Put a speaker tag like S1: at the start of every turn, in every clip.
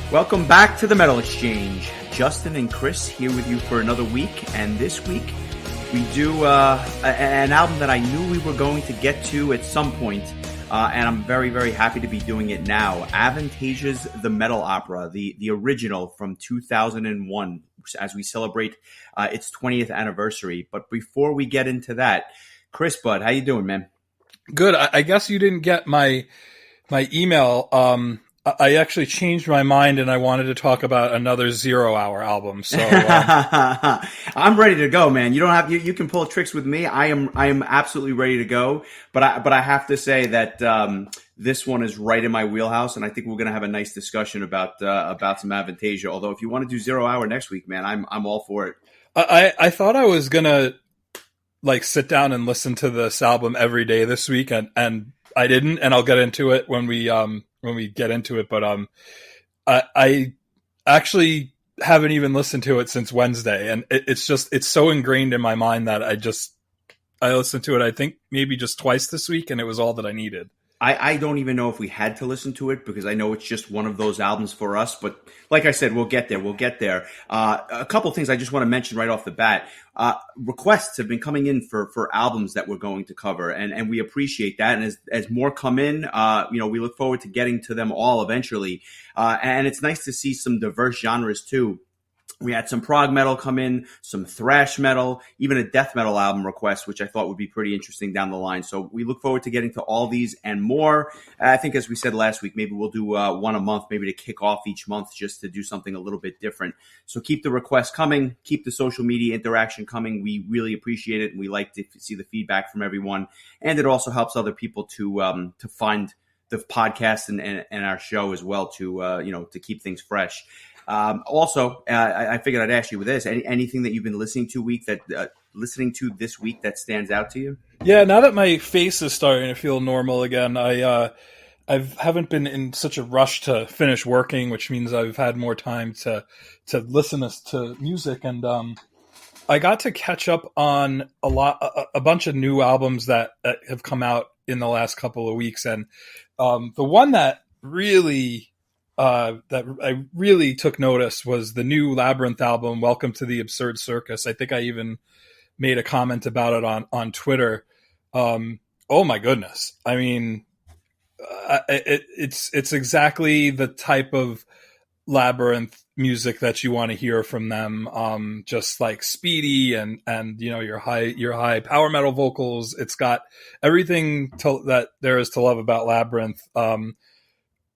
S1: Welcome back to the Metal Exchange. Justin and Chris here with you for another week, and this week we do an album that I knew we were going to get to at some point, and I'm very, very happy to be doing it now. Avantasia's The Metal Opera, the original from 2001, as we celebrate its 20th anniversary. But before we get into that, Chris, bud, how you doing, man?
S2: Good. I guess you didn't get my email. I actually changed my mind and I wanted to talk about another 0 Hour album. So
S1: I'm ready to go, man. You don't have you can pull tricks with me. I am absolutely ready to go. But I have to say that this one is right in my wheelhouse, and I think we're gonna have a nice discussion about some Avantasia. Although if you want to do 0 Hour next week, man, I'm all for it.
S2: I thought I was gonna sit down and listen to this album every day this week, and I didn't, and I'll get into it when we get into it. But I actually haven't even listened to it since Wednesday, and it's so ingrained in my mind that I listened to it, I think maybe just twice this week, and it was all that I needed.
S1: I don't even know if we had to listen to it because I know it's just one of those albums for us. But like I said, we'll get there. A couple of things I just want to mention right off the bat. Requests have been coming in for albums that we're going to cover, and we appreciate that. And as more come in, we look forward to getting to them all eventually. And it's nice to see some diverse genres too. We had some prog metal come in, some thrash metal, even a death metal album request, which I thought would be pretty interesting down the line. So we look forward to getting to all these and more. I think, as we said last week, maybe we'll do one a month, maybe to kick off each month, just to do something a little bit different. So keep the requests coming, keep the social media interaction coming. We really appreciate it, and we like to see the feedback from everyone. And it also helps other people to find the podcast and our show as well, to keep things fresh. I figured I'd ask you with this: anything that you've been listening to this week that stands out to you?
S2: Yeah, now that my face is starting to feel normal again, I haven't been in such a rush to finish working, which means I've had more time to listen to music, and I got to catch up on a bunch of new albums that have come out in the last couple of weeks, and the one that I really took notice was the new Labyrinth album, Welcome to the Absurd Circus. I think I even made a comment about it on Twitter. Oh my goodness. I mean, it's exactly the type of Labyrinth music that you want to hear from them. Just like speedy and your high power metal vocals. It's got everything that there is to love about Labyrinth.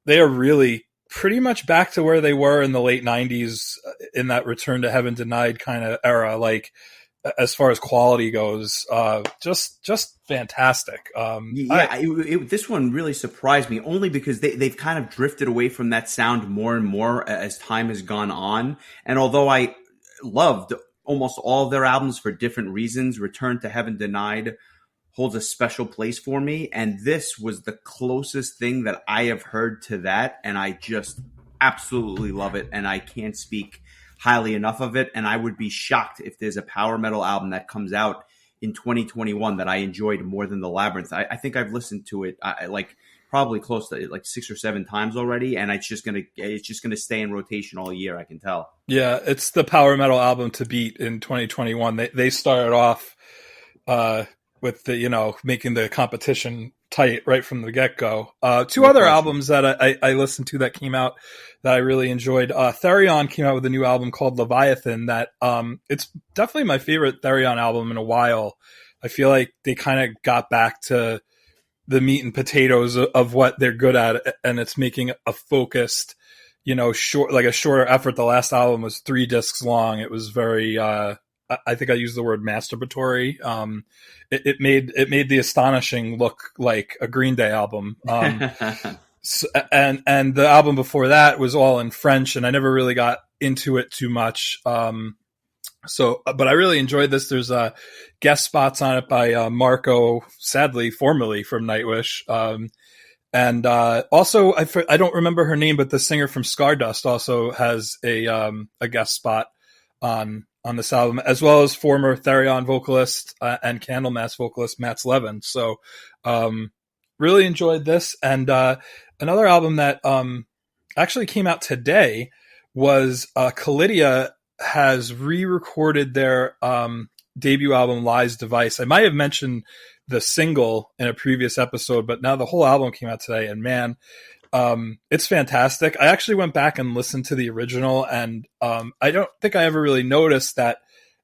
S2: They are really pretty much back to where they were in the late 90s in that Return to Heaven Denied kind of era, as far as quality goes. Just fantastic.
S1: This one really surprised me, only because they've kind of drifted away from that sound more and more as time has gone on. And although I loved almost all of their albums for different reasons, Return to Heaven Denied holds a special place for me, and this was the closest thing that I have heard to that, and I just absolutely love it, and I can't speak highly enough of it. And I would be shocked if there's a power metal album that comes out in 2021 that I enjoyed more than the Labyrinth. I think I've listened to it probably close to 6 or 7 times already, and it's just gonna stay in rotation all year, I can tell.
S2: Yeah, it's the power metal album to beat in 2021. They started off with the making the competition tight right from the get-go. Two other albums that I listened to that came out that I really enjoyed. Therion came out with a new album called Leviathan that it's definitely my favorite Therion album in a while. I feel like they kind of got back to the meat and potatoes of what they're good at, and it's making a focused, a shorter effort. The last album was 3 discs long. It was very I think I used the word masturbatory. It made The Astonishing look like a Green Day album. And the album before that was all in French, and I never really got into it too much. But I really enjoyed this. There's guest spots on it by Marco, sadly, formerly from Nightwish. And also, I don't remember her name, but the singer from Stardust also has a guest spot on this album, as well as former Therion vocalist and Candlemass vocalist Mats Levin. So really enjoyed this. And another album that actually came out today was Calydia has re-recorded their debut album Lies Device. I might have mentioned the single in a previous episode, but now the whole album came out today, and man, it's fantastic. I actually went back and listened to the original, and I don't think I ever really noticed that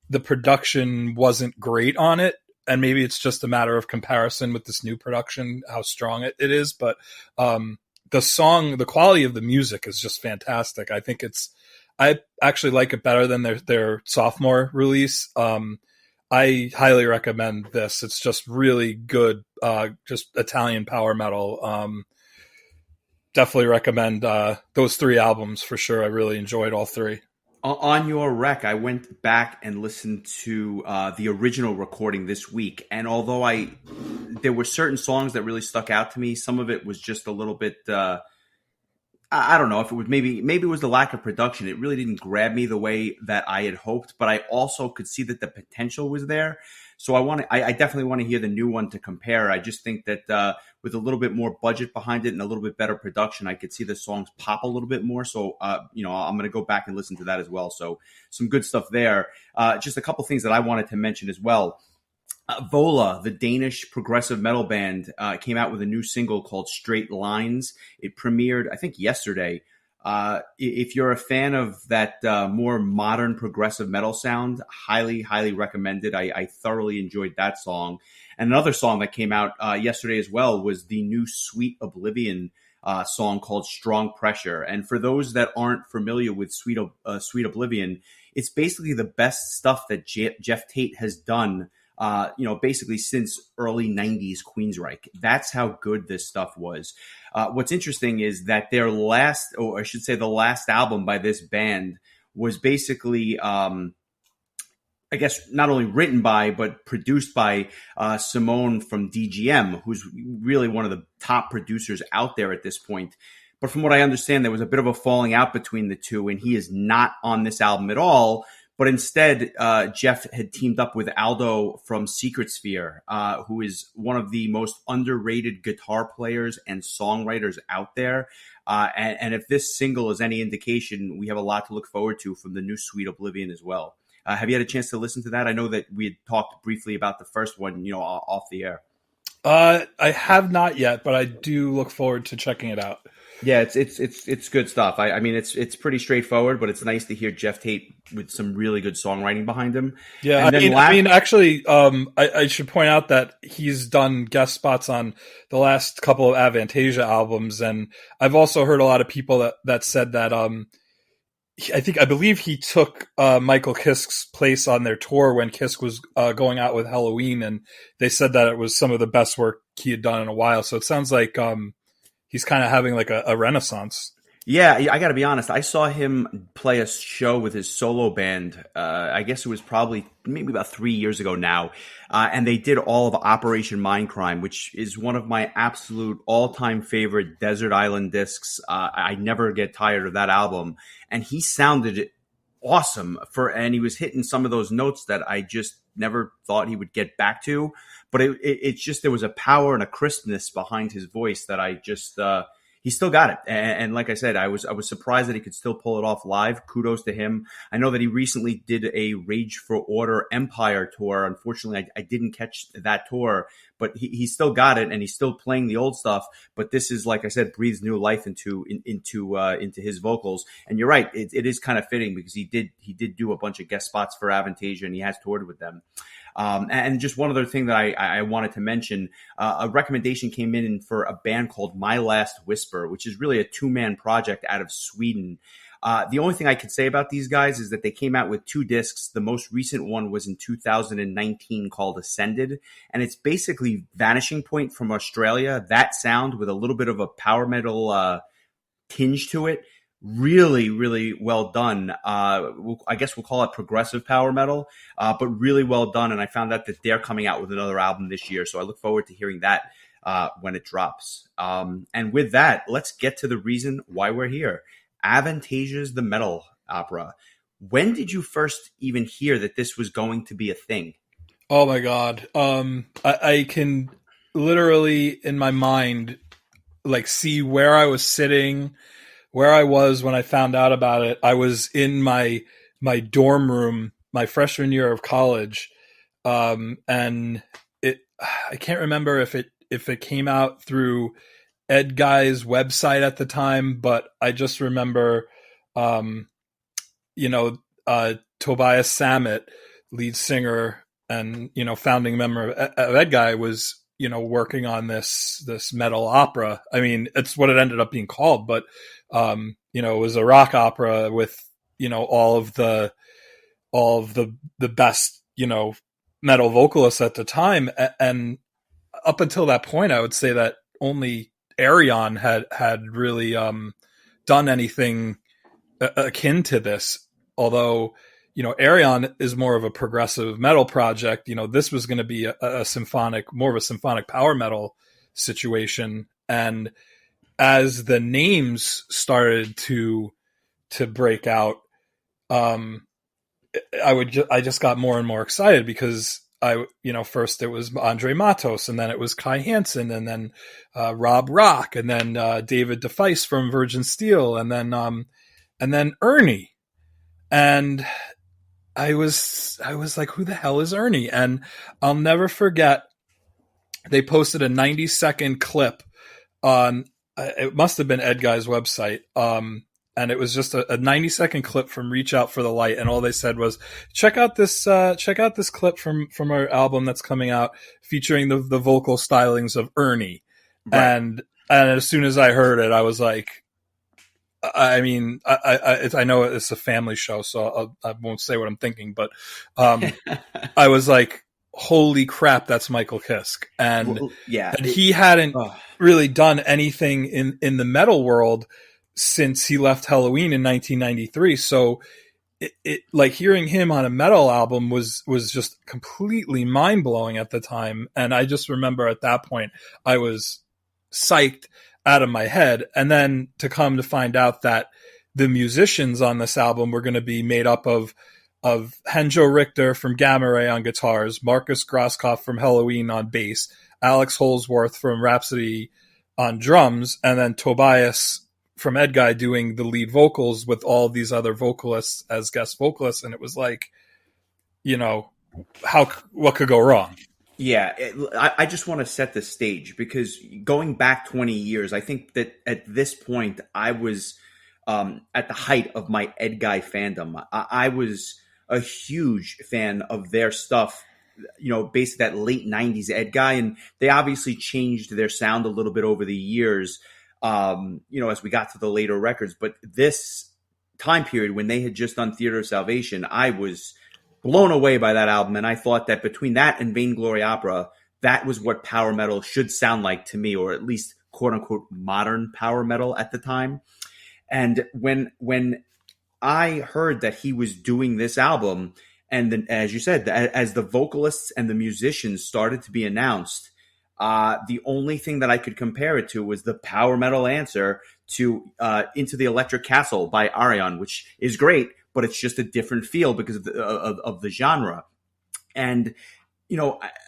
S2: the production wasn't great on it. And maybe it's just a matter of comparison with this new production, how strong it is. But the quality of the music is just fantastic. I actually like it better than their sophomore release. I highly recommend this. It's just really good, just Italian power metal. Definitely recommend those three albums for sure. I really enjoyed all three.
S1: On your rec, I went back and listened to the original recording this week, and although there were certain songs that really stuck out to me, some of it was just a little bit. I don't know if it was maybe it was the lack of production. It really didn't grab me the way that I had hoped, but I also could see that the potential was there. So I definitely want to hear the new one to compare. I just think that with a little bit more budget behind it and a little bit better production, I could see the songs pop a little bit more. So I'm going to go back and listen to that as well. So some good stuff there. Just a couple things that I wanted to mention as well. Vola, the Danish progressive metal band, came out with a new single called Straight Lines. It premiered, I think, yesterday. If you're a fan of that more modern progressive metal sound, highly, highly recommended. I thoroughly enjoyed that song. And another song that came out yesterday as well was the new Sweet Oblivion song called Strong Pressure. And for those that aren't familiar with Sweet Oblivion, it's basically the best stuff that Jeff Tate has done basically since early 90s Queensryche. That's how good this stuff was. What's interesting is that their last, or I should say the last album by this band was basically, I guess, not only written by, but produced by Simone from DGM, who's really one of the top producers out there at this point. But from what I understand, there was a bit of a falling out between the two, and he is not on this album at all. But instead, Jeff had teamed up with Aldo from Secret Sphere, who is one of the most underrated guitar players and songwriters out there. And if this single is any indication, we have a lot to look forward to from the new Sweet Oblivion as well. Have you had a chance to listen to that? I know that we had talked briefly about the first one, off the air.
S2: I have not yet, but I do look forward to checking it out.
S1: Yeah, it's good stuff. I mean, it's pretty straightforward, but it's nice to hear Jeff Tate with some really good songwriting behind him.
S2: Yeah, actually, I should point out that he's done guest spots on the last couple of Avantasia albums, and I've also heard a lot of people that said that I believe he took Michael Kisk's place on their tour when Kisk was going out with Halloween, and they said that it was some of the best work he had done in a while. So it sounds like he's kind of having like a renaissance.
S1: Yeah, I got to be honest. I saw him play a show with his solo band. I guess it was probably maybe about 3 years ago now. And they did all of Operation Mindcrime, which is one of my absolute all-time favorite Desert Island discs. I never get tired of that album. And he sounded awesome and he was hitting some of those notes that I just never thought he would get back to. But it's just, there was a power and a crispness behind his voice that I just, he still got it. And like I said, I was surprised that he could still pull it off live. Kudos to him. I know that he recently did a Rage for Order Empire tour. Unfortunately, I didn't catch that tour, but he still got it and he's still playing the old stuff. But this is, like I said, breathes new life into his vocals. And you're right. It is kind of fitting because he did do a bunch of guest spots for Avantasia and he has toured with them. And just one other thing that I wanted to mention, a recommendation came in for a band called My Last Whisper, which is really a 2-man project out of Sweden. The only thing I could say about these guys is that they came out with 2 discs. The most recent one was in 2019 called Ascended, and it's basically Vanishing Point from Australia. That sound with a little bit of a power metal tinge to it. Really, really well done. I guess we'll call it progressive power metal, but really well done. And I found out that they're coming out with another album this year. So I look forward to hearing that when it drops. And with that, let's get to the reason why we're here. Avantasia's The Metal Opera. When did you first even hear that this was going to be a thing?
S2: Oh my God. I can literally in my mind, like, see where I was sitting, where I was when I found out about it. I was in my dorm room my freshman year of college, and it I can't remember if it came out through Ed Guy's website at the time, but I just remember, um, you know, Tobias Sammet, lead singer and founding member of Ed Guy, was working on this metal opera. I mean, it's what it ended up being called, but it was a rock opera with all of the best metal vocalists at the time, and up until that point, I would say that only Arion had really done anything akin to this. Although, Arion is more of a progressive metal project. This was going to be a symphonic, more of a symphonic power metal situation. And as the names started to break out, I just got more and more excited because first it was Andre Matos, and then it was Kai Hansen, and then Rob Rock, and then David DeFeis from Virgin Steel, and then Ernie. And I was like, who the hell is Ernie? And I'll never forget, they posted a 90-second clip on, it must have been Ed Guy's website. And it was just a 90-second clip from Reach Out for the Light. And all they said was, check out this clip from our album that's coming out featuring the vocal stylings of Ernie. Right. And as soon as I heard it, I was like, I mean, I know it's a family show, so I won't say what I'm thinking, but I was like, holy crap, that's Michael Kiske. And, he hadn't really done anything in the metal world since he left Halloween in 1993. So it like hearing him on a metal album was just completely mind blowing at the time. And I just remember at that point, I was psyched out of my head. And then to come to find out that the musicians on this album were going to be made up of Henjo Richter from Gamma Ray on guitars, Marcus Grosskopf from Halloween on bass, Alex Holsworth from Rhapsody on drums, and then Tobias from Ed Guy doing the lead vocals with all these other vocalists as guest vocalists. And it was like, what could go wrong?
S1: Yeah, I just want to set the stage because going back 20 years, I think that at this point I was at the height of my Ed Guy fandom. I was a huge fan of their stuff, based that late 90s Ed Guy, and they obviously changed their sound a little bit over the years, as we got to the later records. But this time period when they had just done Theater of Salvation, I was blown away by that album. And I thought that between that and Vainglory Opera, that was what power metal should sound like to me, or at least quote unquote modern power metal at the time. And when I heard that he was doing this album, and then, as you said, as the vocalists and the musicians started to be announced, the only thing that I could compare it to was the power metal answer to Into the Electric Castle by Arion, which is great, but it's just a different feel because of the genre. And,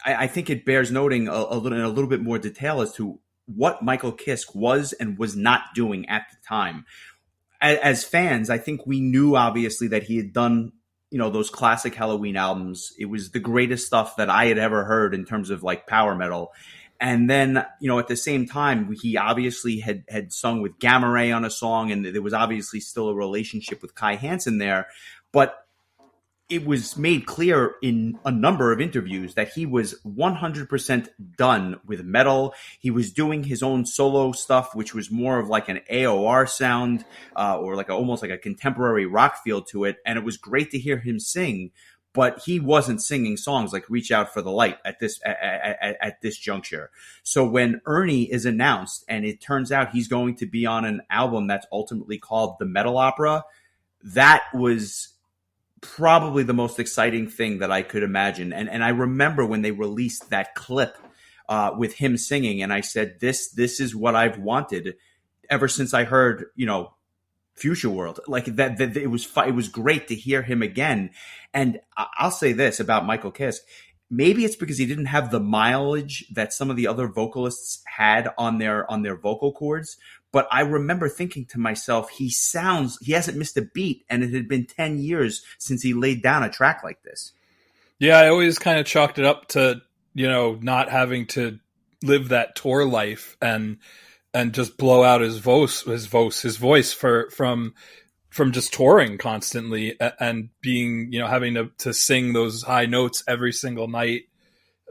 S1: I think it bears noting a little bit more detail as to what Michael Kiske was and was not doing at the time. As fans, I think we knew obviously that he had done, those classic Halloween albums. It was the greatest stuff that I had ever heard in terms of like power metal. And then, at the same time, he obviously had sung with Gamma Ray on a song, and there was obviously still a relationship with Kai Hansen there. But it was made clear in a number of interviews that he was 100% done with metal. He was doing his own solo stuff, which was more of like an AOR sound, or like almost like a contemporary rock feel to it. And it was great to hear him sing, but he wasn't singing songs like Reach Out for the Light at this juncture. So when Ernie is announced and it turns out he's going to be on an album that's ultimately called The Metal Opera, that was probably the most exciting thing that I could imagine. And I remember when they released that clip with him singing, and I said, this is what I've wanted ever since I heard, Future World. Like that it was great to hear him again. And I'll say this about Michael Kiske. Maybe it's because he didn't have the mileage that some of the other vocalists had on their vocal cords, But I remember thinking to myself, he hasn't missed a beat, and it had been 10 years since he laid down a track like this.
S2: Yeah, I always kind of chalked it up to, not having to live that tour life and just blow out his voice from just touring constantly and being, having to sing those high notes every single night.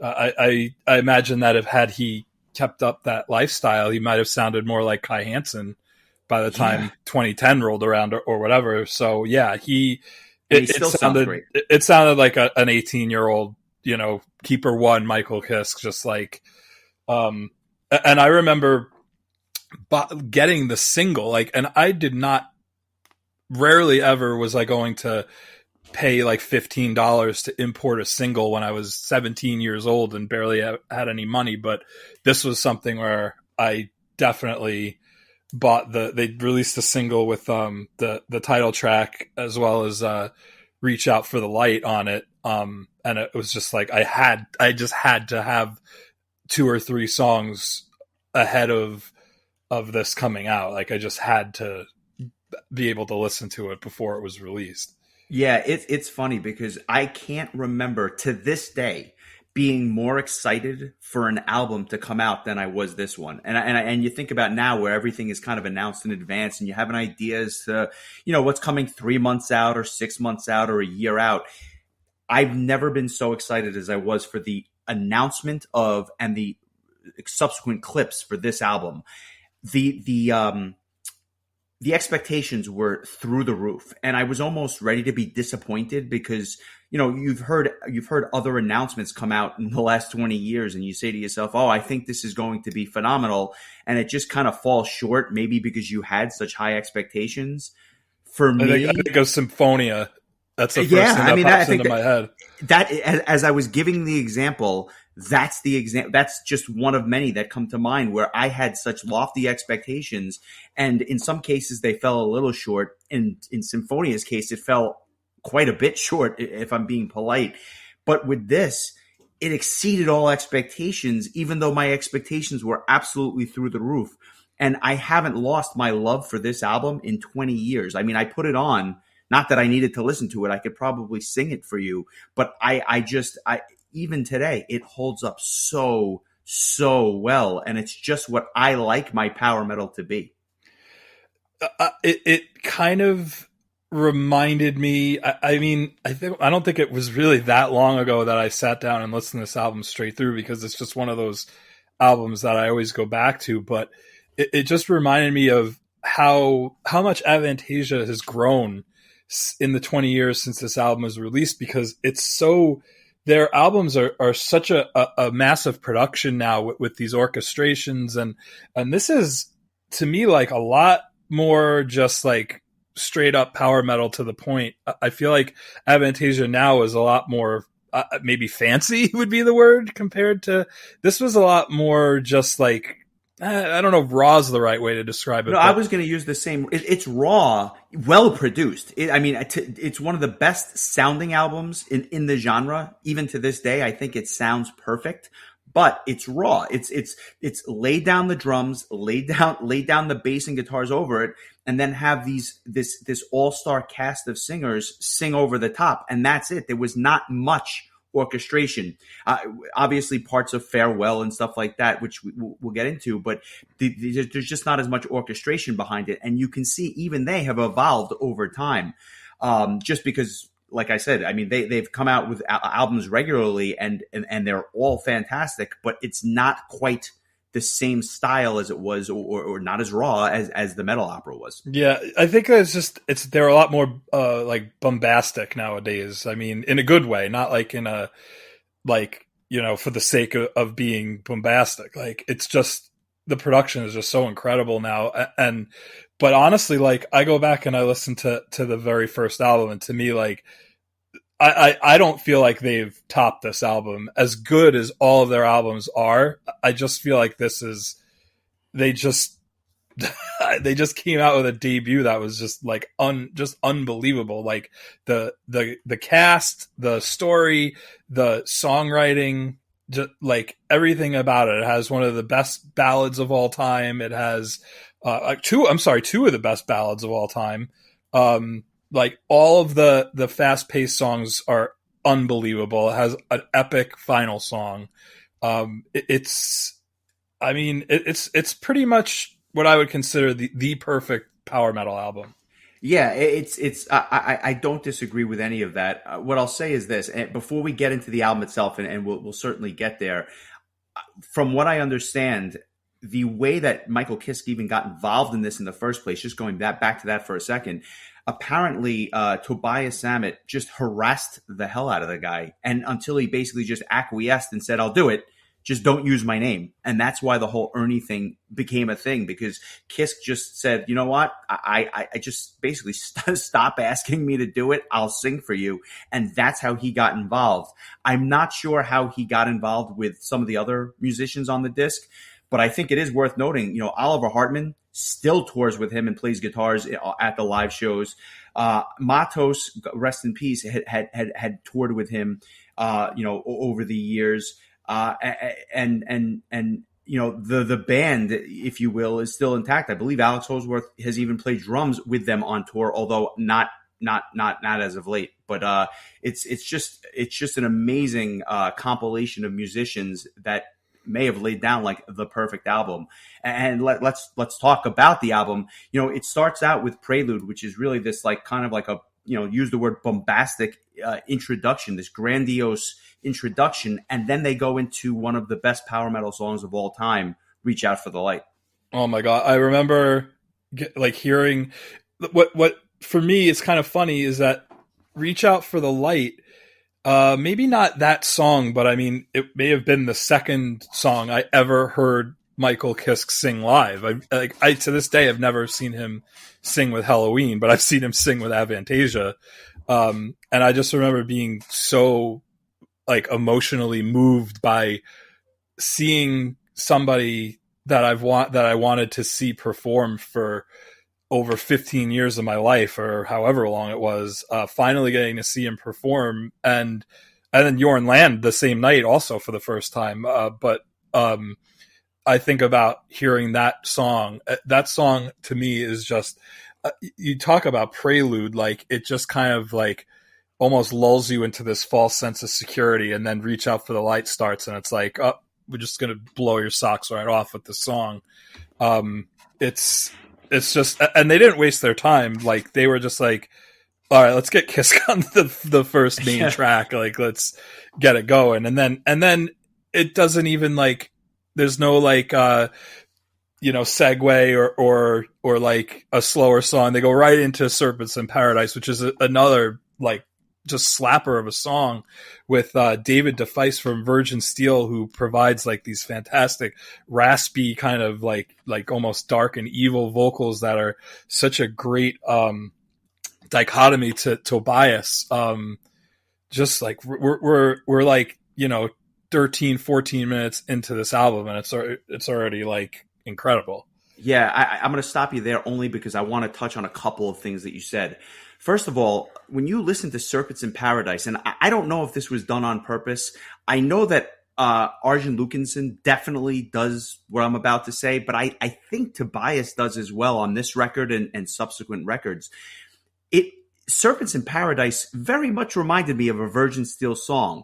S2: I imagine that if had he kept up that lifestyle, he might have sounded more like Kai Hansen by the time 2010 rolled around or whatever. So yeah,
S1: he still sounds great.
S2: It sounded like an 18-year-old, keeper one Michael Kiske, just like, and I remember getting the single, like, and I did not, rarely ever was I going to pay like $15 to import a single when I was 17 years old and barely had any money. But this was something where I definitely bought they released a single with the title track as well as Reach Out for the Light on it. And it was just like I just had to have 2 or 3 songs ahead of this coming out. Like I just had to be able to listen to it before it was released.
S1: Yeah, it's funny because I can't remember to this day being more excited for an album to come out than I was this one. And you think about now where everything is kind of announced in advance and you have an idea as to, what's coming 3 months out or 6 months out or a year out. I've never been so excited as I was for the announcement of and the subsequent clips for this album. The expectations were through the roof, and I was almost ready to be disappointed because, you've heard other announcements come out in the last 20 years and you say to yourself, oh, I think this is going to be phenomenal. And it just kind of falls short, maybe because you had such high expectations. For me,
S2: I think of Symphonia. That's the first thing that pops into my head.
S1: That, as I was giving the example, that's the example. That's just one of many that come to mind where I had such lofty expectations, and in some cases they fell a little short. And in Symphonia's case, it fell quite a bit short, if I'm being polite. But with this, it exceeded all expectations, even though my expectations were absolutely through the roof. And I haven't lost my love for this album in 20 years. I mean, I put it on. Not that I needed to listen to it. I could probably sing it for you. But I even today, it holds up so well. And it's just what I like my power metal to be.
S2: It kind of reminded me, I don't think it was really that long ago that I sat down and listened to this album straight through because it's just one of those albums that I always go back to. But it just reminded me of how much Avantasia has grown in the 20 years since this album was released, because their albums are such a massive production now with these orchestrations. And this is, to me, like a lot more just like straight up power metal to the point. I feel like Avantasia now is a lot more, maybe fancy would be the word, compared to this was a lot more just like, I don't know if raw is the right way to describe it.
S1: No, I was going to use the same. It's raw, well produced. It's one of the best sounding albums in the genre. Even to this day, I think it sounds perfect. But it's raw. It's lay down the drums, lay down the bass and guitars over it, and then have this all-star cast of singers sing over the top, and that's it. There was not much orchestration. Obviously parts of Farewell and stuff like that, which we'll get into, but there's just not as much orchestration behind it. And you can see even they have evolved over time. Just because, like I said, I mean, they've come out with albums regularly and they're all fantastic, but it's not quite the same style as it was, or not as raw as the Metal Opera was.
S2: Yeah, I think they're a lot more like bombastic nowadays. I mean, in a good way, not like in a for the sake of being bombastic. Like, it's just the production is just so incredible now. But honestly, like, I go back and I listen to the very first album, and to me, like, I don't feel like they've topped this album. As good as all of their albums are, I just feel like they just came out with a debut that was just like just unbelievable. Like the cast, the story, the songwriting, just like everything about it. It has one of the best ballads of all time. It has two of the best ballads of all time. Like all of the fast paced songs are unbelievable. It has an epic final song. It's, I mean, it's pretty much what I would consider the perfect power metal album.
S1: Yeah, I don't disagree with any of that. What I'll say is this, and before we get into the album itself, and we'll certainly get there. From what I understand, the way that Michael Kiske even got involved in this in the first place, just going back to that for a second, apparently Tobias Sammet just harassed the hell out of the guy, and until he basically just acquiesced and said, "I'll do it. Just don't use my name." And that's why the whole Ernie thing became a thing, because Kiske just said, "You know what? I just basically stop asking me to do it. I'll sing for you." And that's how he got involved. I'm not sure how he got involved with some of the other musicians on the disc, but I think it is worth noting, Oliver Hartman still tours with him and plays guitars at the live shows. Matos, rest in peace, had toured with him, over the years. And the band, if you will, is still intact. I believe Alex Holsworth has even played drums with them on tour, although not as of late. But it's just an amazing compilation of musicians that may have laid down like the perfect album. And let's talk about the album. It starts out with Prelude, which is really this like kind of like a use the word bombastic introduction, this grandiose introduction, and then they go into one of the best power metal songs of all time, Reach Out for the Light.
S2: Oh my God. I remember hearing what for me is kind of funny is that Reach Out for the Light, maybe not that song, but I mean, it may have been the second song I ever heard Michael Kiske sing live. I to this day have never seen him sing with Halloween, but I've seen him sing with Avantasia. And I just remember being so emotionally moved by seeing somebody that I wanted to see perform for over 15 years of my life, or however long it was, finally getting to see him perform, and then Jorn Land the same night also for the first time. But I think about hearing that song. That song to me is just, you talk about prelude, it just kind of almost lulls you into this false sense of security, and then Reach Out for the Light starts, and it's like, oh, we're just going to blow your socks right off with the song. It's just, and they didn't waste their time. They were just like, all right, let's get Kiske on the first main track. Let's get it going. And then it doesn't even there's no segue or a slower song. They go right into Serpents in Paradise, which is another just slapper of a song with David DeFeis from Virgin Steel, who provides these fantastic raspy kind of almost dark and evil vocals that are such a great dichotomy to Tobias. Just we're 13, 14 minutes into this album, and it's already incredible.
S1: Yeah, I'm going to stop you there only because I want to touch on a couple of things that you said. First of all, when you listen to Serpents in Paradise, and I don't know if this was done on purpose, I know that Arjen Lukinson definitely does what I'm about to say, but I think Tobias does as well on this record and subsequent records. Serpents in Paradise very much reminded me of a Virgin Steel song.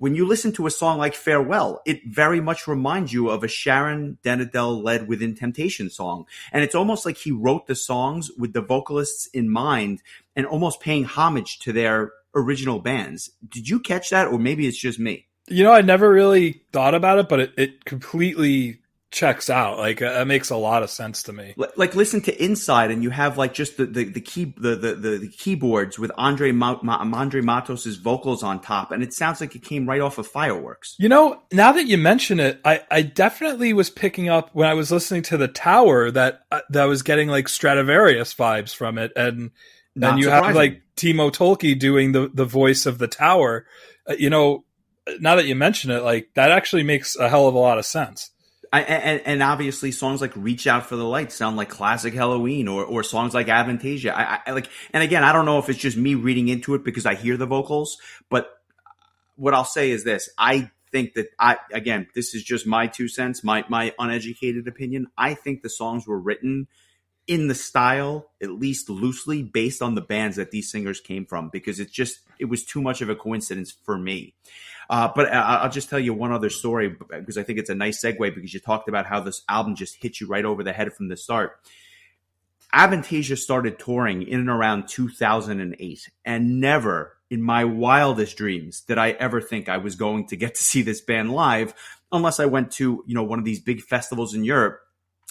S1: When you listen to a song like Farewell, it very much reminds you of a Sharon Denadel-led Within Temptation song. And it's almost like he wrote the songs with the vocalists in mind and almost paying homage to their original bands. Did you catch that? Or maybe it's just me.
S2: I never really thought about it, but it completely checks out. It makes a lot of sense to me.
S1: Listen to Inside, and you have just the keyboards with Andre Matos's vocals on top, and it sounds like it came right off of Fireworks.
S2: Now that you mention it, I definitely was picking up when I was listening to The Tower that I was getting Stradivarius vibes from it, and then you have Timo Tolkki doing the voice of The Tower. Now that you mention it, that actually makes a hell of a lot of sense.
S1: And obviously songs like Reach Out for the Light sound like classic Halloween, or songs like Avantasia. And again, I don't know if it's just me reading into it because I hear the vocals, but what I'll say is this. I think that again, this is just my 2 cents, my uneducated opinion. I think the songs were written in the style, at least loosely, based on the bands that these singers came from, because it was too much of a coincidence for me. But I'll just tell you one other story because I think it's a nice segue because you talked about how this album just hit you right over the head from the start. Avantasia started touring in and around 2008, and never in my wildest dreams did I ever think I was going to get to see this band live unless I went to, one of these big festivals in Europe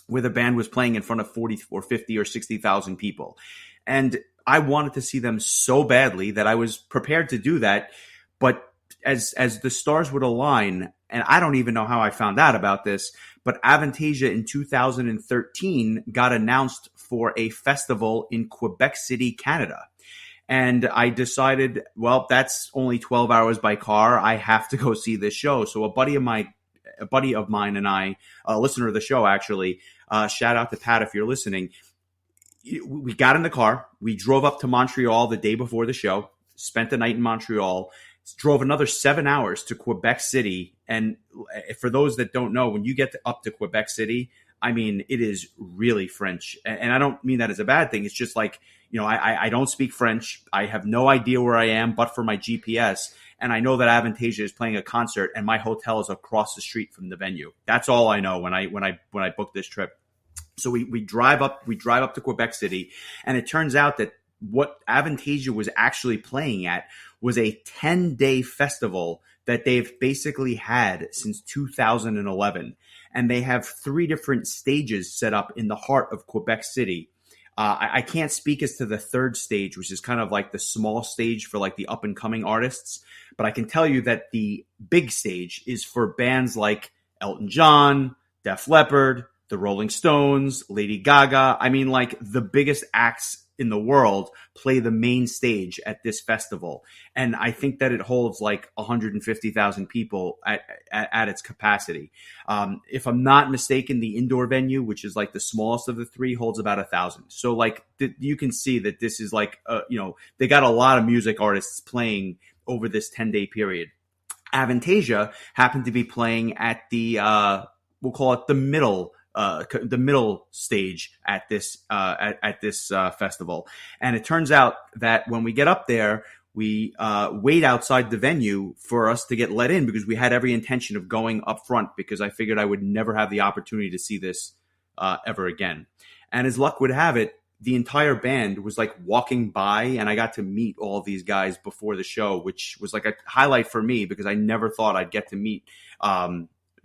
S1: where the band was playing in front of 40 or 50 or 60,000 people. And I wanted to see them so badly that I was prepared to do that. But as the stars would align, and I don't even know how I found out about this, but Avantasia in 2013 got announced for a festival in Quebec City, Canada. And I decided, well, that's only 12 hours by car. I have to go see this show. So a buddy of mine and I, a listener of the show actually, shout out to Pat if you're listening. We got in the car. We drove up to Montreal the day before the show, spent the night in Montreal, drove another 7 hours to Quebec City. And for those that don't know, when you get up to Quebec City, I mean, it is really French. And I don't mean that as a bad thing. It's just like, I don't speak French. I have no idea where I am, but for my GPS. And I know that Avantasia is playing a concert and my hotel is across the street from the venue. That's all I know when I booked this trip. So we drive up to Quebec City, and it turns out that what Avantasia was actually playing at was a 10-day festival that they've basically had since 2011. And they have 3 different stages set up in the heart of Quebec City. I can't speak as to the 3rd stage, which is kind of like the small stage for like the up and coming artists. But I can tell you that the big stage is for bands like Elton John, Def Leppard, the Rolling Stones, Lady Gaga. I mean, like the biggest acts in the world play the main stage at this festival. And I think that it holds like 150,000 people at its capacity. If I'm not mistaken, the indoor venue, which is like the smallest of the 3, holds about 1,000. So like you can see that this is like, they got a lot of music artists playing over this 10-day period. Avantasia happened to be playing at the, we'll call it the middle stage at this festival. And it turns out that when we get up there, we wait outside the venue for us to get let in because we had every intention of going up front because I figured I would never have the opportunity to see this ever again. And as luck would have it, the entire band was like walking by, and I got to meet all of these guys before the show, which was like a highlight for me because I never thought I'd get to meet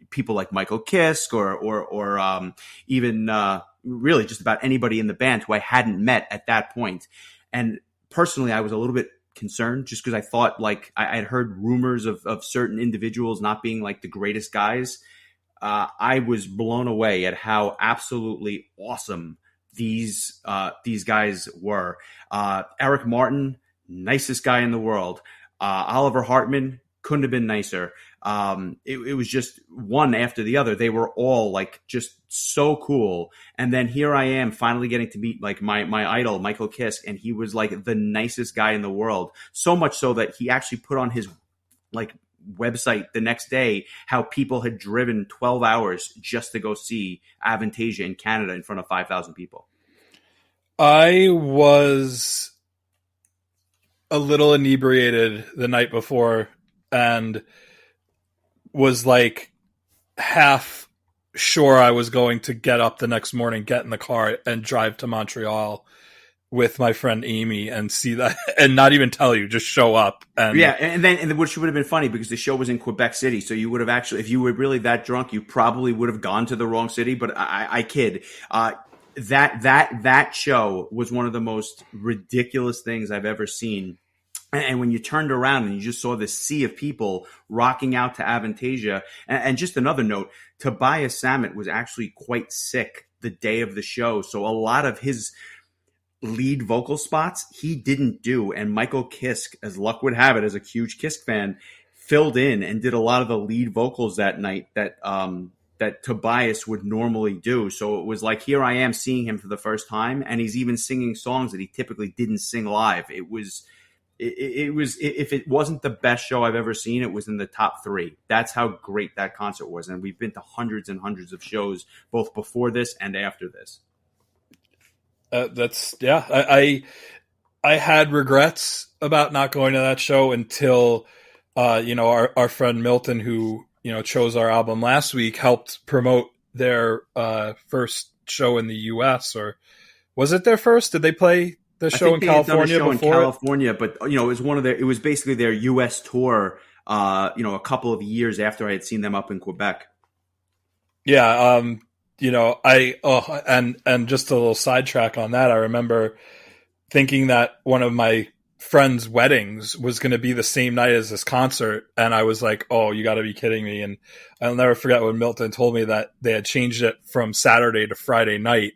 S1: people like Michael Kiske or even really just about anybody in the band who I hadn't met at that point. And personally, I was a little bit concerned just because I thought like I had heard rumors of certain individuals not being like the greatest guys. I was blown away at how absolutely awesome these guys were. Eric Martin, nicest guy in the world. Oliver Hartman couldn't have been nicer. It was just one after the other. They were all like just so cool. And then here I am finally getting to meet like my idol, Michael Kiske, and he was like the nicest guy in the world. So much so that he actually put on his like website the next day how people had driven 12 hours just to go see Avantasia in Canada in front of 5,000 people.
S2: I was a little inebriated the night before and was like half sure I was going to get up the next morning, get in the car and drive to Montreal with my friend Amy and see that and not even tell you, just show up. And
S1: yeah. And then which would have been funny because the show was in Quebec City. So you would have actually, if you were really that drunk, you probably would have gone to the wrong city, but I kid. That show was one of the most ridiculous things I've ever seen. And when you turned around and you just saw this sea of people rocking out to Avantasia, and just another note, Tobias Sammet was actually quite sick the day of the show. So a lot of his lead vocal spots he didn't do. And Michael Kiske, as luck would have it, as a huge Kiske fan, filled in and did a lot of the lead vocals that night that Tobias would normally do. So it was like, here I am seeing him for the first time, and he's even singing songs that he typically didn't sing live. It was It was, if it wasn't the best show I've ever seen, it was in the top three. That's how great that concert was, and we've been to hundreds and hundreds of shows both before this and after this.
S2: That's yeah. I had regrets about not going to that show until our friend Milton, who chose our album last week, helped promote their first show in the U.S. Or was it their first? Did they play the
S1: I
S2: show
S1: think
S2: in
S1: they had done a
S2: California
S1: show in
S2: before it?
S1: California, but it was one of their. It was basically their U.S. tour. A couple of years after I had seen them up in Quebec.
S2: Yeah. And just a little sidetrack on that. I remember thinking that one of my friends' weddings was going to be the same night as this concert, and I was like, "Oh, you got to be kidding me!" And I'll never forget when Milton told me that they had changed it from Saturday to Friday night,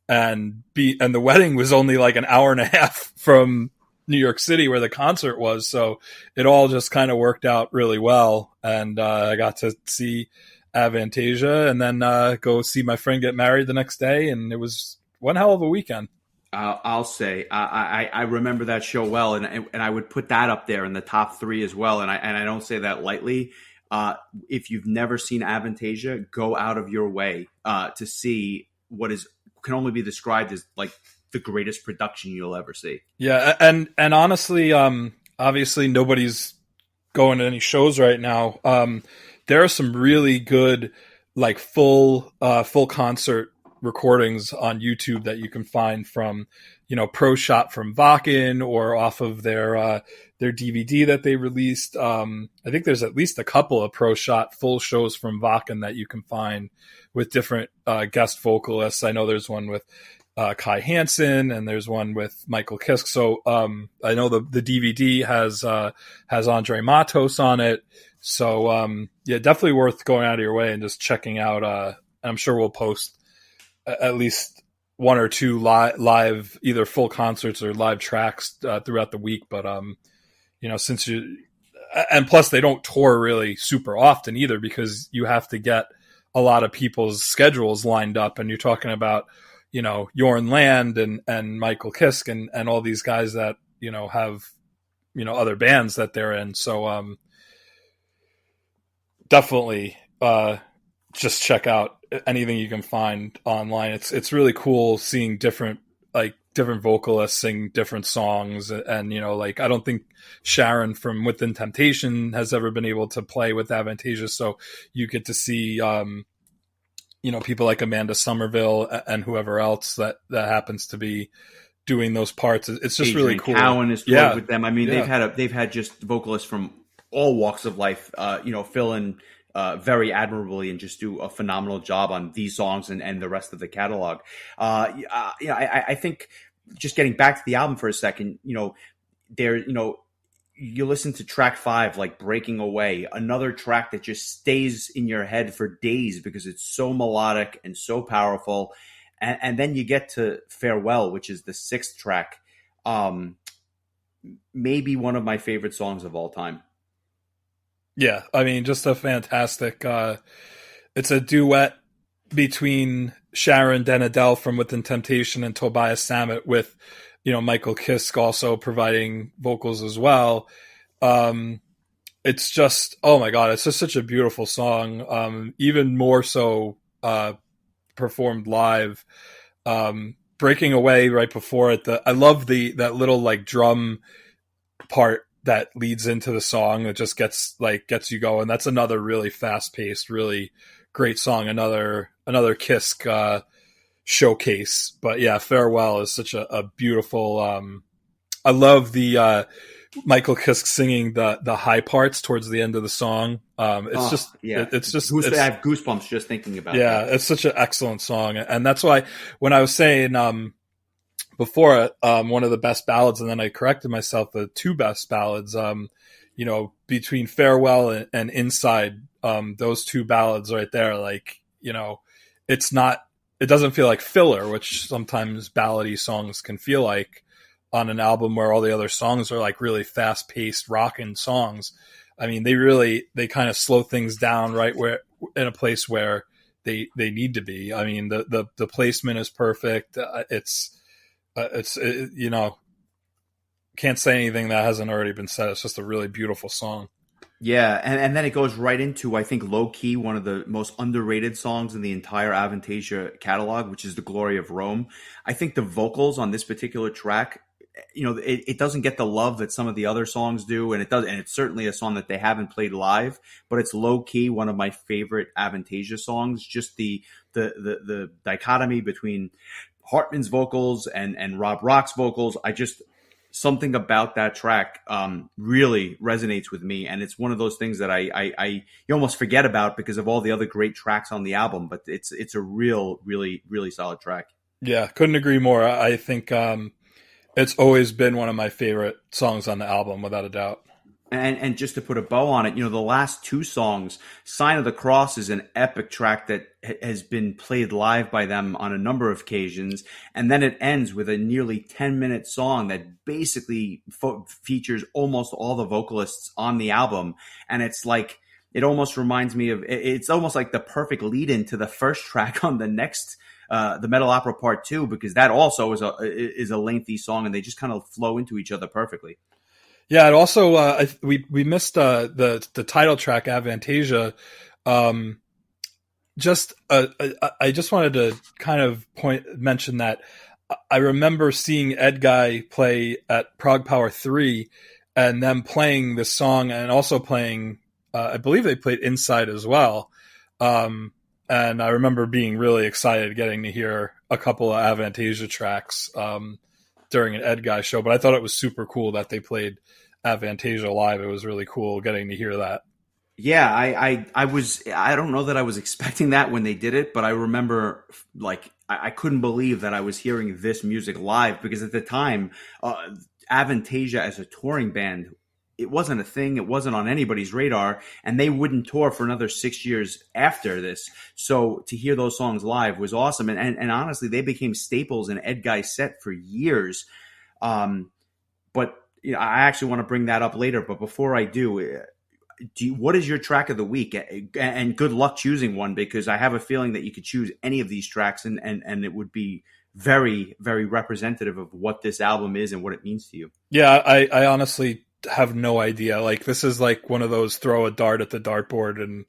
S2: and the wedding was only like an hour and a half from New York City where the concert was. So it all just kind of worked out really well, and I got to see Avantasia, and then go see my friend get married the next day, and it was one hell of a weekend.
S1: I'll say I remember that show well, and I would put that up there in the top three as well. And I don't say that lightly. If you've never seen Avantasia, go out of your way to see what can only be described as like the greatest production you'll ever see.
S2: Yeah, and honestly, obviously nobody's going to any shows right now. There are some really good, like full concert recordings on YouTube that you can find from, Pro Shot from Vakken or off of their DVD that they released. I think there's at least a couple of Pro Shot full shows from Vakken that you can find with different guest vocalists. I know there's one with Kai Hansen, and there's one with Michael Kiske. So I know the DVD has Andre Matos on it. So yeah, definitely worth going out of your way and just checking out. I'm sure we'll post at least one or two live either full concerts or live tracks throughout the week. But since and plus they don't tour really super often either, because you have to get a lot of people's schedules lined up, and you're talking about Jorn Land and Michael Kiske and all these guys that have other bands that they're in. So definitely just check out anything you can find online. It's really cool seeing different vocalists sing different songs, and I don't think Sharon from Within Temptation has ever been able to play with Avantasia, so you get to see people like Amanda Somerville and whoever else that happens to be doing those parts. It's just
S1: Adrian
S2: really cool.
S1: Cowan is with them. I mean, they've had just vocalists from all walks of life, fill in very admirably and just do a phenomenal job on these songs and the rest of the catalog. I think just getting back to the album for a second, you listen to track 5, like Breaking Away, another track that just stays in your head for days because it's so melodic and so powerful. And then you get to Farewell, which is the 6th track. Maybe one of my favorite songs of all time.
S2: Yeah, I mean, just a fantastic. It's a duet between Sharon Den Adel from Within Temptation and Tobias Sammet, with Michael Kiske also providing vocals as well. It's just, oh my god, it's just such a beautiful song. Even more so performed live. Breaking Away right before it. I love that little like drum part that leads into the song. It just gets you going. That's another really fast paced, really great song. Another Kiske showcase. But yeah, Farewell is such a beautiful. I love the Michael Kiske singing the high parts towards the end of the song. I have goosebumps just thinking about it. Yeah, it's such an excellent song, and that's why when I was saying before one of the best ballads, and then I corrected myself, the 2 best ballads, between Farewell and Inside, those 2 ballads right there, it doesn't feel like filler, which sometimes ballady songs can feel like on an album where all the other songs are like really fast paced rockin' songs. I mean, they kind of slow things down right where in a place where they need to be. I mean, the placement is perfect. can't say anything that hasn't already been said. It's just a really beautiful song.
S1: Yeah, and then it goes right into, I think, low key, one of the most underrated songs in the entire Avantasia catalog, which is "The Glory of Rome." I think the vocals on this particular track, it doesn't get the love that some of the other songs do, and it's certainly a song that they haven't played live, but it's low key one of my favorite Avantasia songs. Just the dichotomy between Hartman's vocals and Rob Rock's vocals. Something about that track really resonates with me, and it's one of those things that you almost forget about because of all the other great tracks on the album. But it's a really solid track.
S2: Yeah, couldn't agree more. I think it's always been one of my favorite songs on the album, without a doubt.
S1: And just to put a bow on it, the last two songs, "Sign of the Cross" is an epic track that has been played live by them on a number of occasions. And then it ends with a nearly 10-minute song that basically features almost all the vocalists on the album. And it's like, it almost reminds me of, it's almost like the perfect lead in to the first track on the next the Metal Opera Part 2, because that also is a lengthy song, and they just kind of flow into each other perfectly.
S2: Yeah, and also we missed the title track, Avantasia. I just wanted to kind of mention that I remember seeing Ed Guy play at Prague Power 3 and them playing this song, and also playing, I believe they played Inside as well. And I remember being really excited getting to hear a couple of Avantasia tracks during an Ed Guy show, but I thought it was super cool that they played Avantasia live. It was really cool getting to hear that.
S1: Yeah, I don't know that I was expecting that when they did it, but I remember, like, I couldn't believe that I was hearing this music live, because at the time, Avantasia as a touring band, it wasn't a thing. It wasn't on anybody's radar, and they wouldn't tour for another 6 years after this. So to hear those songs live was awesome. And honestly, they became staples in Ed Guy's set for years. But I actually want to bring that up later. But before I do, what is your track of the week? And good luck choosing one, because I have a feeling that you could choose any of these tracks, and it would be very, very representative of what this album is and what it means to you.
S2: Yeah, I honestly have no idea. Like, this is like one of those throw a dart at the dartboard, and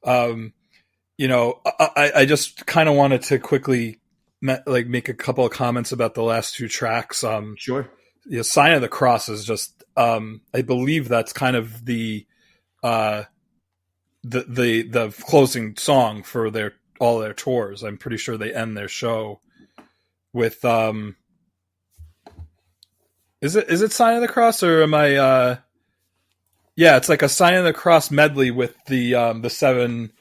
S2: I just kind of wanted to quickly make a couple of comments about the last two tracks.
S1: Sure.
S2: Sign of the Cross is just I believe that's kind of the closing song for all their tours. I'm pretty sure they end their show with is it Sign of the Cross, or am I yeah, it's like a Sign of the Cross medley with the seven.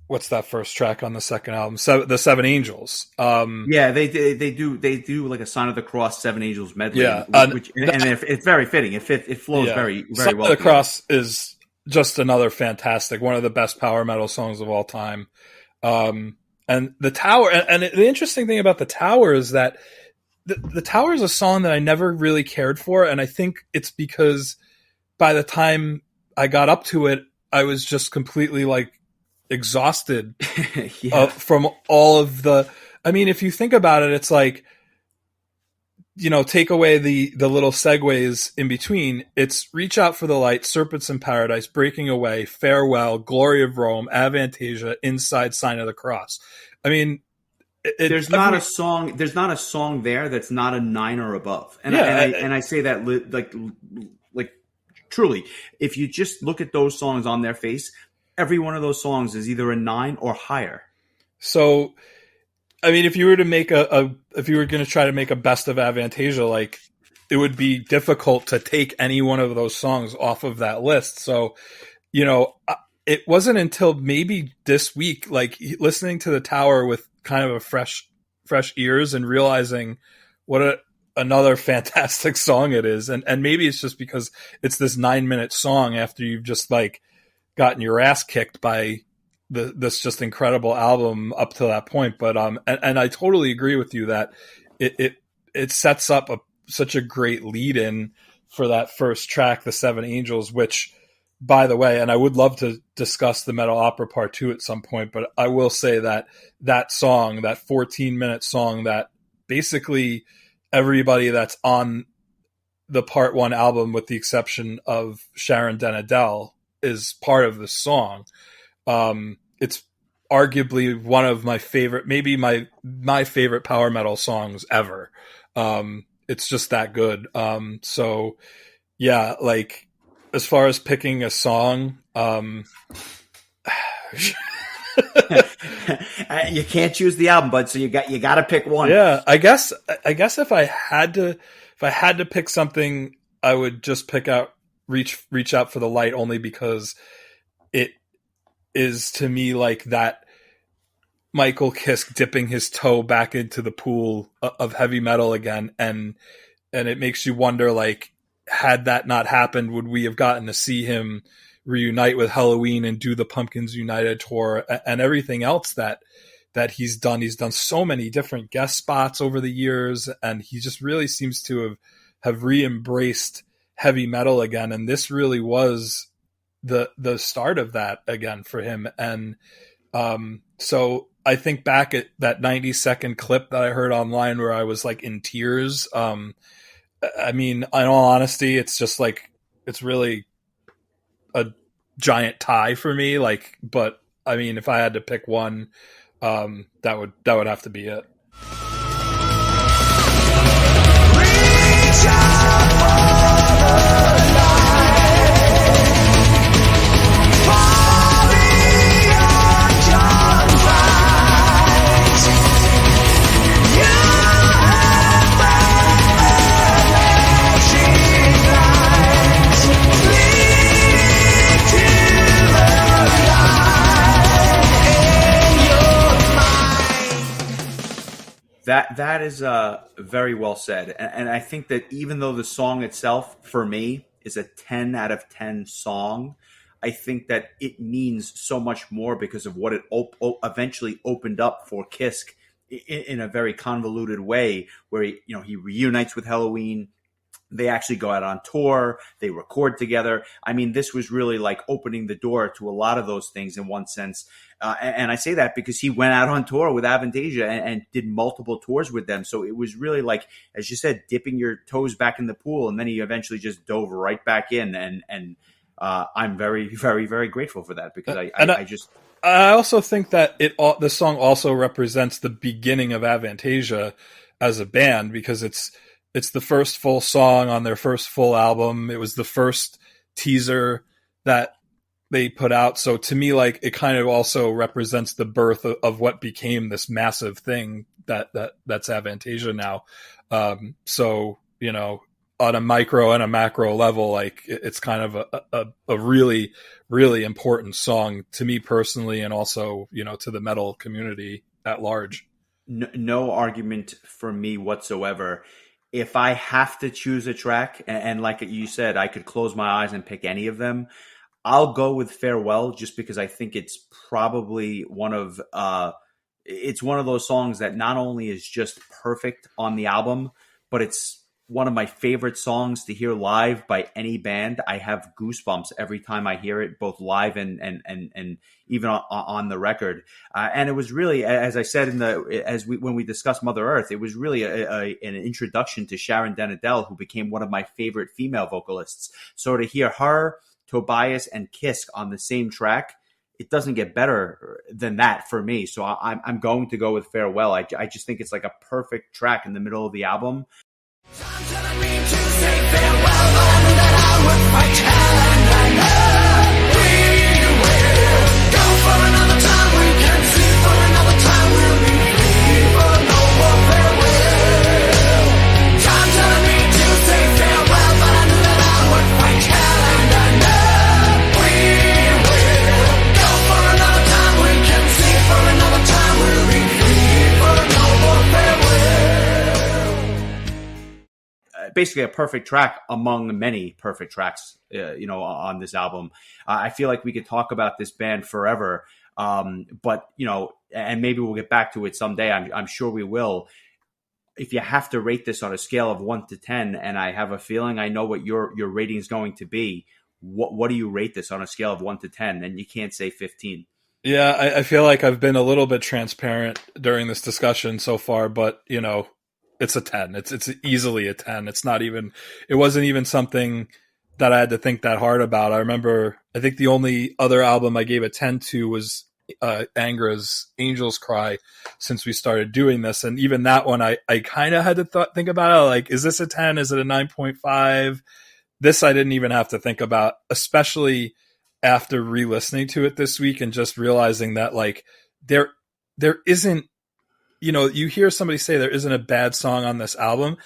S2: What's that first track on the second album? The Seven Angels.
S1: Yeah, they do like a Sign of the Cross, Seven Angels medley.
S2: Yeah,
S1: it's very fitting. It flows very, very
S2: Sign
S1: well.
S2: of the Cross is just another fantastic, one of the best power metal songs of all time. And the Tower, and the interesting thing about the Tower is that the Tower is a song that I never really cared for, and I think it's because by the time I got up to it, I was just completely exhausted from all of the. I mean, if you think about it, it's like, take away the little segues in between. It's Reach Out for the Light, Serpents in Paradise, Breaking Away, Farewell, Glory of Rome, Avantasia, Inside, Sign of the Cross. I mean,
S1: there's not a song there that's not a 9 or above. And I say that like truly, if you just look at those songs on their face, every one of those songs is either a 9 or higher.
S2: So, I mean, if you were to make if you were going to try to make a best of Avantasia, it would be difficult to take any one of those songs off of that list. So, it wasn't until maybe this week, listening to the Tower with kind of a fresh ears and realizing what another fantastic song it is. And maybe it's just because it's this 9-minute song after you've just gotten your ass kicked by this just incredible album up to that point. But and I totally agree with you that it sets up such a great lead in for that first track, The Seven Angels, which, by the way, and I would love to discuss the Metal Opera Part 2 at some point, but I will say that song, that 14-minute song that basically everybody that's on the part one album, with the exception of Sharon Den Adele, is part of the song. It's arguably one of my favorite, maybe my favorite power metal songs ever. It's just that good. So yeah, like as far as picking a song,
S1: You can't choose the album, bud. So you got to pick one.
S2: yeah, I guess if I had to pick something, I would just pick out reach out for the light, only because it is to me like that Michael Kiske dipping his toe back into the pool of heavy metal again, and it makes you wonder, like, had that not happened, would we have gotten to see him reunite with Halloween and do the Pumpkins United tour and everything else that he's done? He's done so many different guest spots over the years, and he just really seems to have re-embraced heavy metal again, and this really was the start of that again for him. And so I think back at that 90-second clip that I heard online where I was like in tears. I mean, in all honesty, it's just like, it's really a giant tie for me. Like, but I mean, if I had to pick one, that would have to be it.
S3: Reach out for the light. Far beyond confines. You have found flashing lights. Lead to the light in your mind.
S1: That is very well said, and I think that even though the song itself, for me, is a 10 out of 10 song, I think that it means so much more because of what it eventually opened up for Kiske in a very convoluted way, where he reunites with Halloween. They actually go out on tour. They record together. I mean, this was really like opening the door to a lot of those things in one sense. And I say that because he went out on tour with Avantasia and did multiple tours with them. So it was really like, as you said, dipping your toes back in the pool. And then he eventually just dove right back in. And I'm very, very, very grateful for that, because
S2: I also think that the song also represents the beginning of Avantasia as a band, because it's the first full song on their first full album. It was the first teaser that they put out. So to me, like, it kind of also represents the birth of what became this massive thing that's Avantasia now. So, on a micro and a macro level, like, it's kind of a really, really important song to me personally, and also, to the metal community at large.
S1: No argument for me whatsoever. If I have to choose a track, and like you said, I could close my eyes and pick any of them, I'll go with Farewell, just because I think it's probably it's one of those songs that not only is just perfect on the album, but it's one of my favorite songs to hear live by any band. I have goosebumps every time I hear it, both live and even on the record. And it was really, as I said when we discussed Mother Earth, it was really an introduction to Sharon Den Adele, who became one of my favorite female vocalists. So to hear her, Tobias, and Kiske on the same track, it doesn't get better than that for me. So I'm going to go with Farewell. I just think it's like a perfect track in the middle of the album.
S3: I'm telling me to say farewell, but I knew that I would fight hell, and I know we will go for another time. We can see for another time. We'll be free for no more farewell. I'm telling me to say farewell, but I knew that I would fight hell, and I know we will go for another time. We can see for another time. We'll be free for no more farewell.
S1: Basically a perfect track among many perfect tracks, on this album. I feel like we could talk about this band forever, but and maybe we'll get back to it someday. I'm sure we will. If you have to rate this on a scale of 1 to 10, and I have a feeling I know what your rating is going to be, what do you rate this on a scale of 1 to 10? And you can't say 15.
S2: Yeah, I feel like I've been a little bit transparent during this discussion so far, but it's a 10. It's easily a 10. It's not even, it wasn't even something that I had to think that hard about. I remember, I think the only other album I gave a 10 to was Angra's Angel's Cry, since we started doing this. And even that one, I kind of had to think about it. Like, is this a 10? Is it a 9.5? This I didn't even have to think about, especially after re-listening to it this week and just realizing that like there isn't, you know, you hear somebody say there isn't a bad song on this album.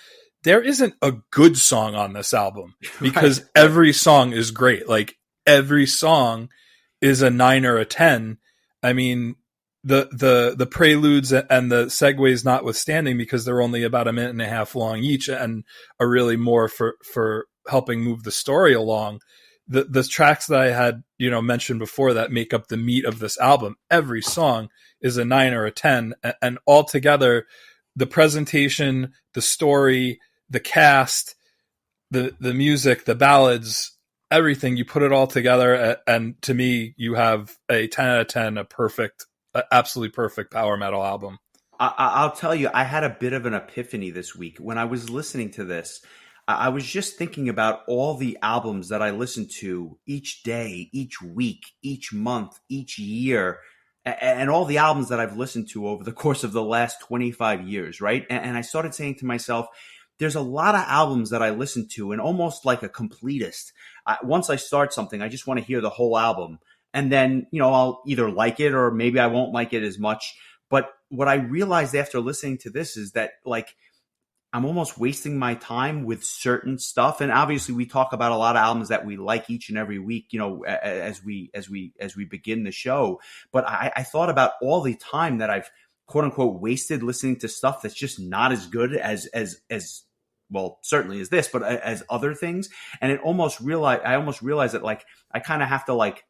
S2: There isn't a good song on this album because
S1: Right.
S2: every song is great. Like every song is a 9 or a 10. I mean, the preludes and the segues notwithstanding, because they're only about a minute and a half long each and are really more for helping move the story along. The tracks that I had, you know, mentioned before that make up the meat of this album, every song is a 9 or a 10, and altogether the presentation, the story, the cast, the music, the ballads, everything, you put it all together, and to me you have a 10 out of 10, a perfect, absolutely perfect power metal album.
S1: I'll tell you, I had a bit of an epiphany this week when I was listening to this. I was just thinking about all the albums that I listen to each day, each week, each month, each year, and all the albums that I've listened to over the course of the last 25 years, right? And I started saying to myself, there's a lot of albums that I listen to, and almost like a completist. Once I start something, I just want to hear the whole album. And then, you know, I'll either like it or maybe I won't like it as much. But what I realized after listening to this is that, like, I'm almost wasting my time with certain stuff. And obviously we talk about a lot of albums that we like each and every week, you know, as we begin the show. But I thought about all the time that I've quote unquote wasted listening to stuff that's just not as good as well, certainly as this, but as other things. And I almost realized that, like, I kind of have to like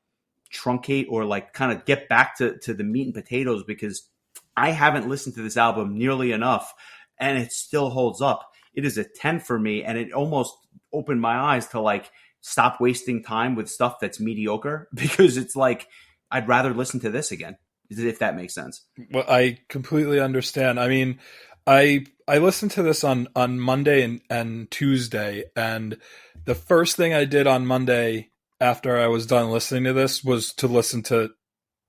S1: truncate or like kind of get back to the meat and potatoes, because I haven't listened to this album nearly enough, and it still holds up. It is a 10 for me, and it almost opened my eyes to like stop wasting time with stuff that's mediocre, because it's like I'd rather listen to this again, if that makes sense.
S2: Well, I completely understand. I mean, I listened to this on Monday and Tuesday, and the first thing I did on Monday after I was done listening to this was to listen to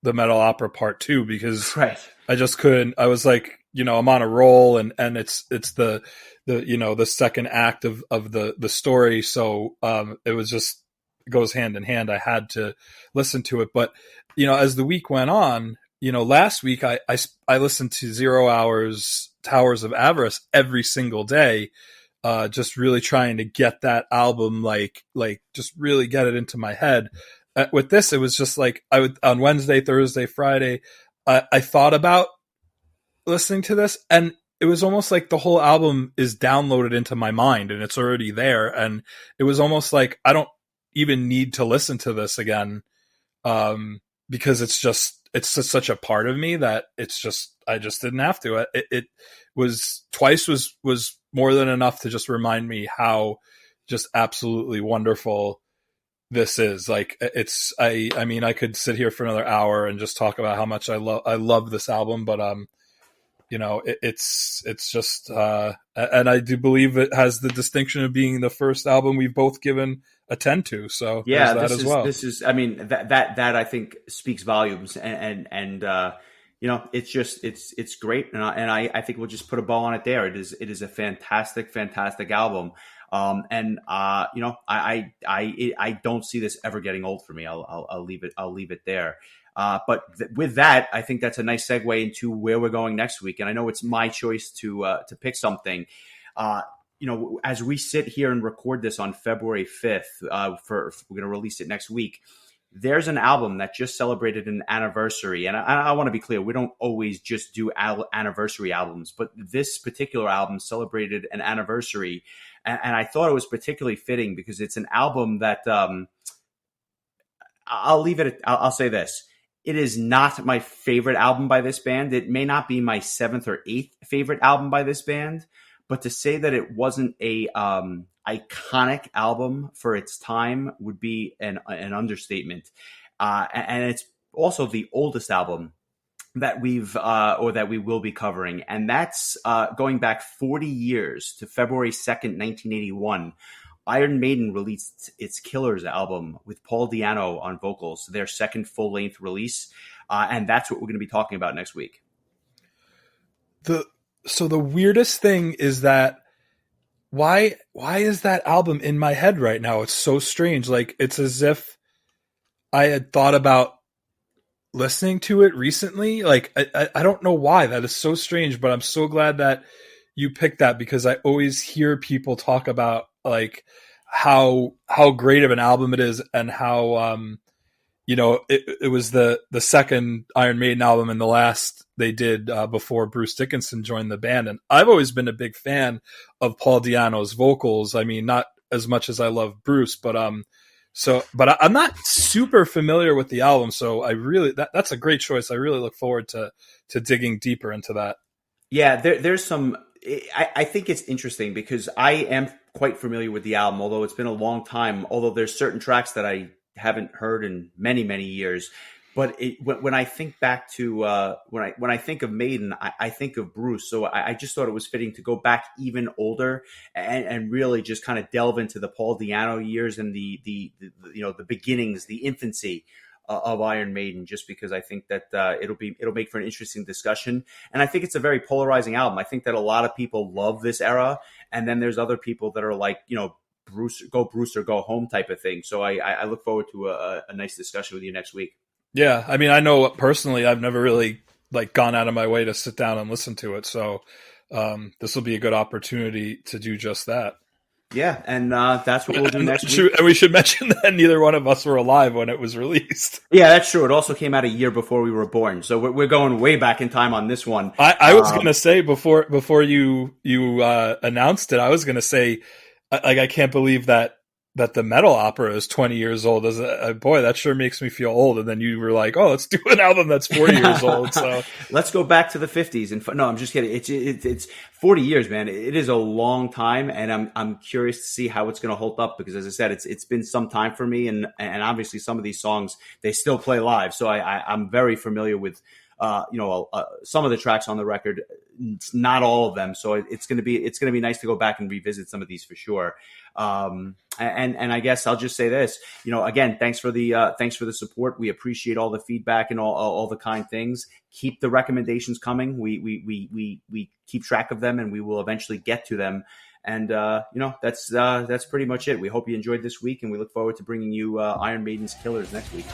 S2: the Metal Opera Part 2, because
S1: Right.
S2: I just couldn't. I was like, you know, I'm on a roll, and it's the you know, the second act of the story, so it was just, it goes hand in hand. I had to listen to it, but you know, as the week went on, you know, last week I listened to 0 Hours Towers of Avarice every single day, just really trying to get that album, like just really get it into my head. With this, it was just like I would, on Wednesday, Thursday, Friday, I thought about listening to this, and it was almost like the whole album is downloaded into my mind and it's already there. And it was almost like I don't even need to listen to this again, because it's just such a part of me that it's just, I just didn't have to. It was twice was more than enough to just remind me how just absolutely wonderful this is. Like, it's, I mean, I could sit here for another hour and just talk about how much I love this album, but you know, it's just, and I do believe it has the distinction of being the first album we've both given a 10 to. So
S1: Yeah,
S2: there's that as well.
S1: this is, I mean, that I think speaks volumes, and you know, it's just, it's great. And I think we'll just put a bow on it there. It is a fantastic album. And you know, I don't see this ever getting old for me. I'll leave it there. But with that, I think that's a nice segue into where we're going next week. And I know it's my choice to pick something. You know, as we sit here and record this on February 5th, we're going to release it next week. There's an album that just celebrated an anniversary. And I want to be clear, we don't always just do anniversary albums, but this particular album celebrated an anniversary. And I thought it was particularly fitting because it's an album that, I'll say this. It is not my favorite album by this band. It may not be my 7th or 8th favorite album by this band, but to say that it wasn't a iconic album for its time would be an understatement. And it's also the oldest album that we will be covering, and that's going back 40 years to February 2nd, 1981. Iron Maiden released its Killers album with Paul Di'Anno on vocals, their second full-length release, and that's what we're going to be talking about next week.
S2: So the weirdest thing is that why is that album in my head right now? It's so strange. Like, it's as if I had thought about listening to it recently. Like, I don't know why. That is so strange, but I'm so glad that you picked that, because I always hear people talk about like how great of an album it is, and how it was the second Iron Maiden album and the last they did before Bruce Dickinson joined the band. And I've always been a big fan of Paul Di'Anno's vocals. I mean, not as much as I love Bruce, but I'm not super familiar with the album, so I really that's a great choice. I really look forward to digging deeper into that.
S1: Yeah, there's some. I think it's interesting because I am quite familiar with the album, although it's been a long time. Although there's certain tracks that I haven't heard in many, many years. But when I think back to when I think of Maiden, I think of Bruce. So I just thought it was fitting to go back even older and really just kind of delve into the Paul Di'Anno years and the beginnings, the infancy of Iron Maiden, just because I think that it'll make for an interesting discussion. And I think it's a very polarizing album. I think that a lot of people love this era, and then there's other people that are like, Bruce or go home type of thing. So I look forward to a nice discussion with you next week.
S2: Yeah, I mean, I know personally I've never really like gone out of my way to sit down and listen to it, so this will be a good opportunity to do just that.
S1: Yeah, and that's what we'll do next week.
S2: And we should mention that neither one of us were alive when it was released.
S1: Yeah, that's true. It also came out a year before we were born, so we're going way back in time on this one.
S2: I was going to say before you announced it, I was going to say, like, I can't believe that the metal opera is 20 years old. Boy, that sure makes me feel old. And then you were like, oh, let's do an album that's 40 years old. So
S1: let's go back to the 50s. And no, I'm just kidding. It's 40 years, man. It is a long time, and I'm curious to see how it's going to hold up, because as I said, it's been some time for me, and obviously some of these songs they still play live. So I'm very familiar with some of the tracks on the record, not all of them. So it's going to be nice to go back and revisit some of these for sure. And I guess I'll just say this, again, thanks for the support. We appreciate all the feedback and all the kind things. Keep the recommendations coming. We keep track of them, and we will eventually get to them. And that's pretty much it. We hope you enjoyed this week, and we look forward to bringing you Iron Maiden's Killers next week.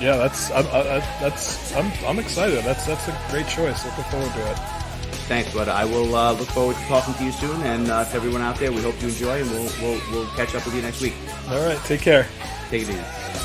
S2: Yeah, I'm excited. That's a great choice. Looking forward to it.
S1: Thanks, bud. I will look forward to talking to you soon, and to everyone out there, we hope you enjoy, and we'll catch up with you next week.
S2: All right, take care.
S1: Take it easy.